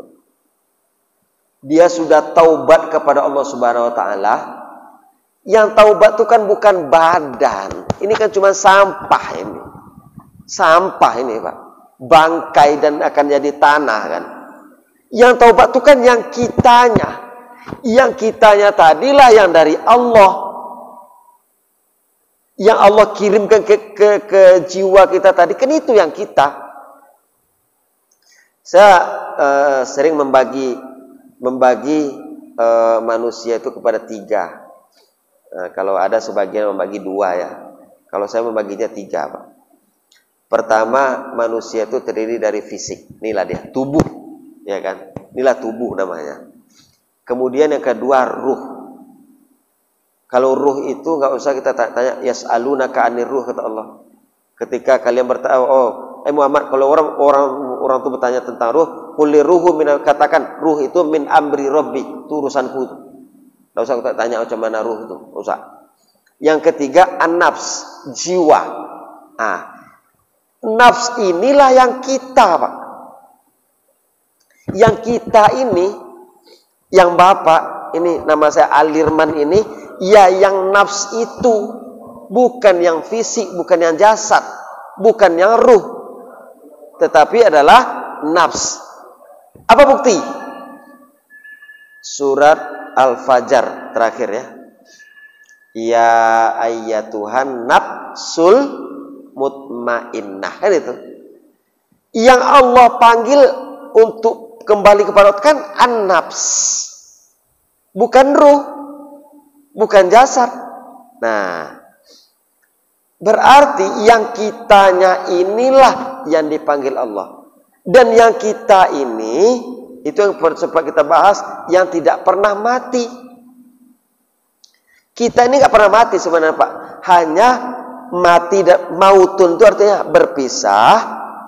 Dia sudah taubat kepada Allah Subhanahu Wa Taala. Yang taubat itu kan bukan badan. Ini kan cuma sampah ini. Sampah ini, Pak. Bangkai dan akan jadi tanah kan. Yang taubat itu kan yang kitanya. Yang kitanya tadilah yang dari Allah. Yang Allah kirimkan ke jiwa kita tadi. Kan itu yang kita. Saya sering membagi manusia itu kepada 3. Kalau ada sebagian membagi 2 ya. Kalau saya membaginya 3, Pak. Pertama, manusia itu terdiri dari fisik. Inilah dia, tubuh, ya kan? Inilah tubuh namanya. Kemudian yang kedua, ruh. Kalau ruh itu nggak usah kita tanya. Yas'alunaka 'anir ruh, kata Allah. Ketika kalian bertanya, Muhammad, kalau orang itu bertanya tentang ruh, qul ruhu katakan ruh itu min amri rabbi, itu urusanku itu. Nggak usah kita tanya macam mana ruh itu, nggak usah. Yang ketiga an-nafs, jiwa. Nafs inilah yang kita, Pak. Yang kita ini, yang Bapak, ini nama saya Alirman ini, ya yang nafs itu, bukan yang fisik, bukan yang jasad, bukan yang ruh, tetapi adalah nafs. Apa bukti? Surat Al-Fajr terakhir ya. Ya ayyatuhan nafsul mutmainnah, kan itu. Yang Allah panggil untuk kembali kepada Allah kan an-nafs. Bukan ruh, bukan jasad. Nah, berarti yang kitanya inilah yang dipanggil Allah. Dan yang kita ini, itu yang sempat kita bahas, yang tidak pernah mati. Kita ini nggak pernah mati sebenarnya, Pak. Hanya mati dan mautun itu artinya berpisah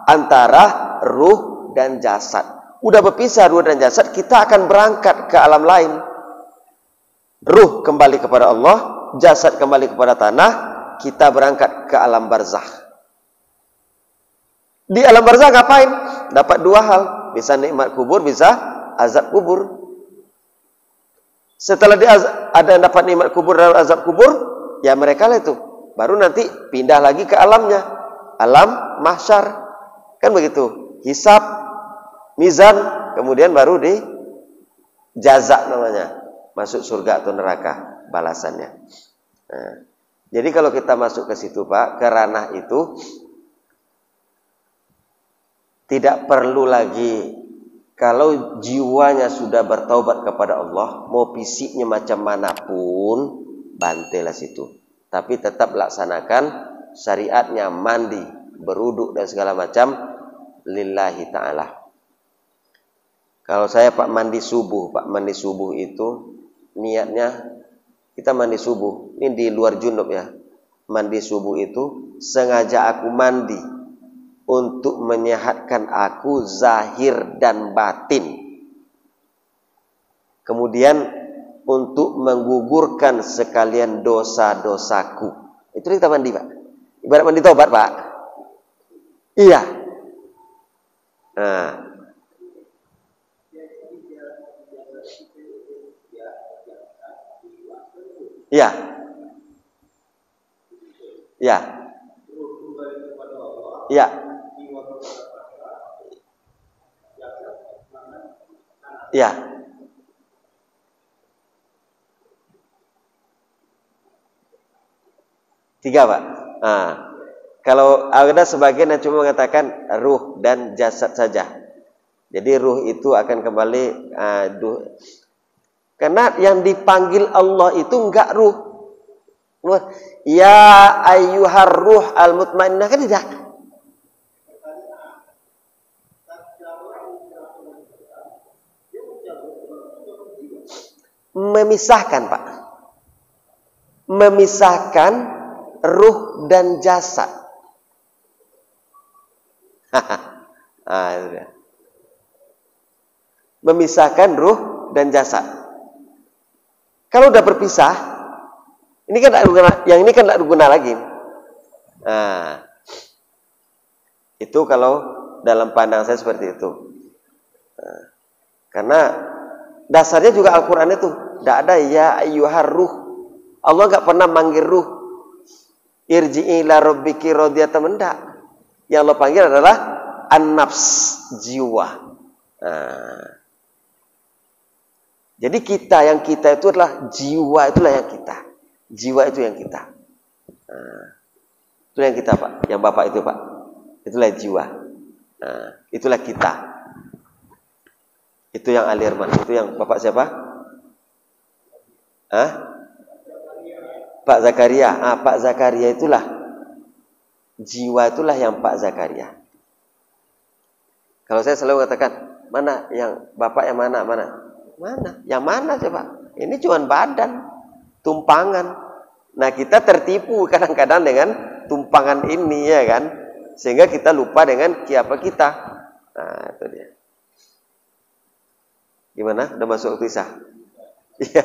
antara ruh dan jasad. Udah berpisah ruh dan jasad, kita akan berangkat ke alam lain. Ruh kembali kepada Allah, jasad kembali kepada tanah, kita berangkat ke alam barzakh. Di alam barzakh ngapain? Dapat dua hal, bisa nikmat kubur, bisa azab kubur. Setelah ada yang dapat nikmat kubur dan azab kubur, ya mereka lah itu. Baru nanti pindah lagi ke alamnya, alam mahsyar. Kan begitu, hisab, mizan, kemudian baru di jaza namanya, masuk surga atau neraka balasannya. Nah, jadi kalau kita masuk ke situ, Pak, ke ranah itu, tidak perlu lagi, kalau jiwanya sudah bertaubat kepada Allah, mau fisiknya macam manapun, bantailah situ. Tapi tetap laksanakan syariatnya, mandi, beruduk dan segala macam, lillahi ta'ala. Kalau saya Pak mandi subuh itu niatnya kita mandi subuh. Ini di luar junub ya. Mandi subuh itu sengaja aku mandi untuk menyehatkan aku zahir dan batin. Kemudian untuk menggugurkan sekalian dosa-dosaku. Itu kita mandi, Pak. Ibarat mandi tobat, Pak. Iya. Nah. Iya. Iya. Iya. Iya. Tiga, Pak. Nah, kalau ada sebagian yang cuma mengatakan ruh dan jasad saja. Jadi ruh itu akan kembali karena yang dipanggil Allah itu enggak ruh. Ya ayyuhar ruh al-mutmainnah, kan tidak. Memisahkan, Pak. Memisahkan ruh dan jasad. Memisahkan ruh dan jasad. Kalau udah berpisah, ini kan yang ini kan tidak berguna lagi. Nah, itu kalau dalam pandang saya seperti itu. Nah, karena dasarnya juga Al-Quran itu tidak ada ya ayyuhar ruh. Allah nggak pernah manggil ruh. Irji'i ila rabbiki radiyatan, enggak. Yang Allah panggil adalah an-nafs, jiwa. Nah, jadi yang kita itu adalah jiwa, itulah yang kita. Jiwa itu yang kita. Nah, itu yang kita, Pak. Yang Bapak itu, Pak. Itulah jiwa. Nah, itulah kita. Itu yang Alirman. Itu yang Bapak siapa? Pak Zakaria. Pak Zakaria itulah. Jiwa itulah yang Pak Zakaria. Kalau saya selalu katakan, mana yang Bapak yang mana? Mana? Yang mana coba? Ini cuma badan, tumpangan. Nah, kita tertipu kadang-kadang dengan tumpangan ini, ya kan? Sehingga kita lupa dengan siapa kita. Nah, itu dia. Gimana? Udah masuk waktu Isya? Iya.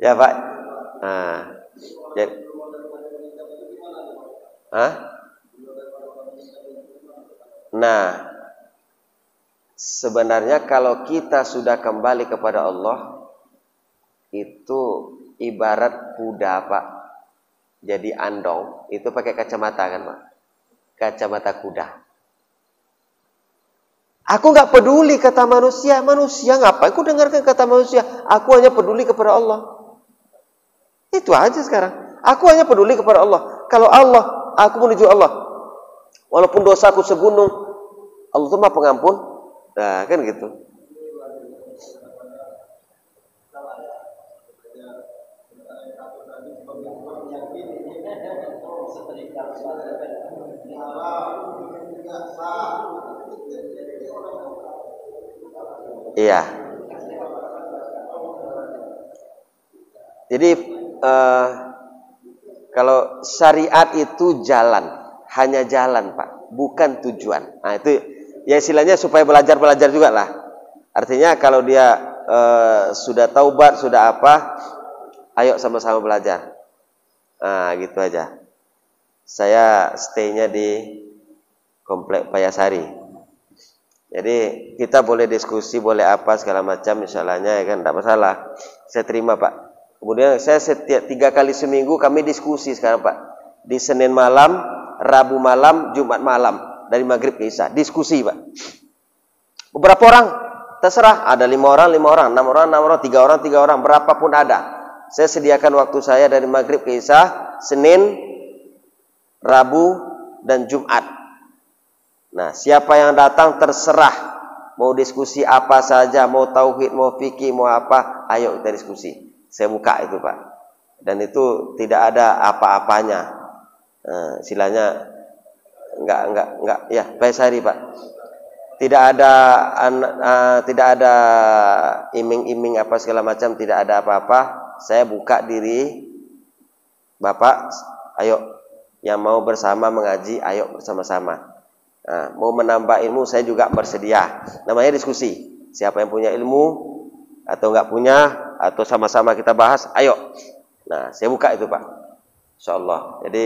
Ya Pak. Nah, jadi, nah, sebenarnya kalau kita sudah kembali kepada Allah, itu ibarat kuda Pak. Jadi andong, itu pakai kacamata kan Pak? Kacamata kuda. Aku nggak peduli kata manusia ngapain aku dengarkan kata manusia? Aku hanya peduli kepada Allah. Itu aja sekarang. Aku hanya peduli kepada Allah. Kalau Allah, aku menuju Allah. Walaupun dosaku segunung, Allah itu Maha Pengampun. Nah, kan gitu. Iya. Jadi kalau syariat itu jalan, hanya jalan Pak, bukan tujuan. Nah itu ya istilahnya supaya belajar juga lah. Artinya kalau dia sudah taubat, sudah apa, ayo sama-sama belajar. Nah gitu aja. Saya stay-nya di Komplek Payasari. Jadi kita boleh diskusi, boleh apa segala macam, misalnya ya kan, tidak masalah. Saya terima Pak. Kemudian saya setiap 3 kali seminggu kami diskusi sekarang Pak. Di Senin malam, Rabu malam, Jumat malam, dari maghrib ke Isya. Diskusi Pak. Beberapa orang, terserah. Ada 5 orang, 5 orang, 6 orang, 6 orang, 3 orang, berapapun ada. Saya sediakan waktu saya dari maghrib ke Isya, Senin, Rabu, dan Jumat. Nah, siapa yang datang terserah. Mau diskusi apa saja, mau tauhid, mau fikih, mau apa, ayo kita diskusi. Saya buka itu Pak. Dan itu tidak ada apa-apanya. Istilahnya enggak ya, Payasari Pak. Tidak ada iming-iming apa segala macam, tidak ada apa-apa. Saya buka diri Bapak, ayo yang mau bersama mengaji, ayo bersama-sama. Nah, mau menambah ilmu saya juga bersedia. Namanya diskusi. Siapa yang punya ilmu atau enggak punya, atau sama-sama kita bahas, ayo. Nah, saya buka itu Pak, insyaallah. Jadi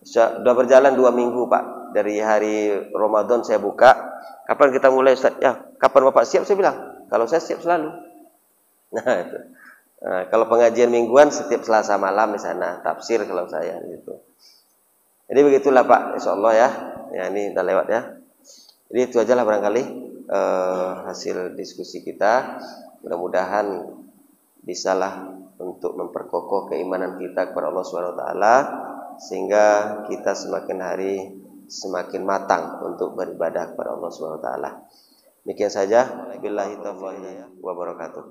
sudah berjalan 2 minggu Pak. Dari hari Ramadan saya buka. Kapan kita mulai Ustaz? Ya, kapan Bapak siap? Saya bilang, kalau saya siap selalu. Nah itu. Nah, kalau pengajian mingguan setiap Selasa malam di sana, tafsir kalau saya gitu. Jadi begitulah Pak, insyaallah ya. Ya ini udah lewat ya. Jadi itu aja lah barangkali hasil diskusi kita. Mudah-mudahan bisalah untuk memperkokoh keimanan kita kepada Allah Subhanahu wa taala sehingga kita semakin hari semakin matang untuk beribadah kepada Allah Subhanahu wa taala. Demikian saja. Billahi taufiq wa barakatuh.